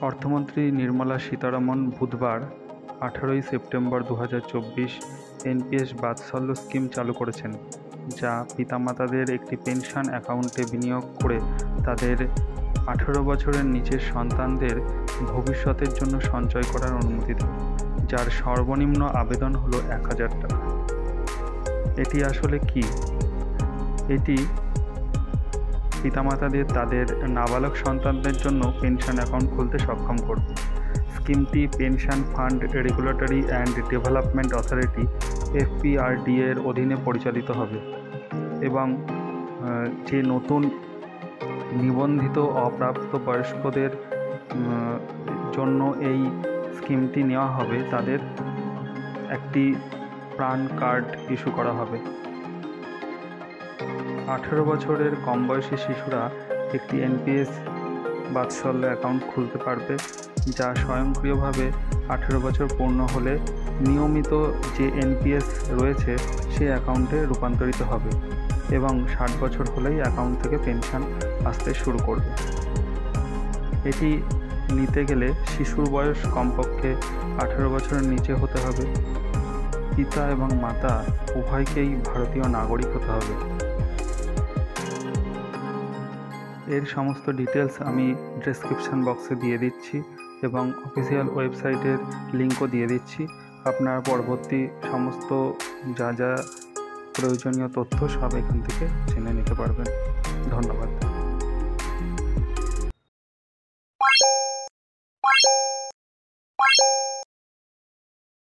অর্থমন্ত্রী নির্মলা সীতারামন বুধবার 18 September 2024 NPS বাৎসল্য scheme চালু করেছেন, যা পিতামাতাদের একটি পেনশন অ্যাকাউন্টে বিনিয়োগ করে তাদের 18 বছরের নিচের সন্তানদের ভবিষ্যতের জন্য সঞ্চয় করার অনুমতি দেয়, যার সর্বনিম্ন আবেদন হলো 1000 টাকা। এটি আসলে কি? এটি পিতামাতাদের তাদের নাবালক সন্তানদের জন্য পেনশন অ্যাকাউন্ট খুলতে সক্ষম করবে। স্কিমটি pension fund regulatory and development authority FPRD এর অধীনে পরিচালিত হবে এবং যে নতুন নিবন্ধিত অপ্রাপ্তবয়স্কদের জন্য এই স্কিমটি নেওয়া হবে, তাদের একটি প্রাণ কার্ড ইস্যু করা হবে। 18 বছরের কম বয়সী শিশুরা একটি এনপিএস বাৎসল্য অ্যাকাউন্ট খুলতে পারবে, যা স্বয়ংক্রিয়ভাবে 18 বছর পূর্ণ হলে নিয়মিত যে এনপিএস রয়েছে সেই অ্যাকাউন্টে রূপান্তরিত হবে এবং 60 বছর হলেই অ্যাকাউন্ট থেকে পেনশন আসতে শুরু করবে। এটি নিতে গেলে শিশুর বয়স কমপক্ষে 18 বছরের নিচে হতে হবে। পিতা এবং মাতা উভয়কেই ভারতীয় নাগরিক হতে হবে। এর সমস্ত ডিটেলস আমি ডেসক্রিপশন বক্সে দিয়ে দিচ্ছি এবং অফিসিয়াল ওয়েবসাইটের লিঙ্কও দিয়ে দিচ্ছি। আপনার পরবর্তী সমস্ত যা প্রয়োজনীয় তথ্য সব এখান থেকে জেনে নিতে পারবেন। ধন্যবাদ।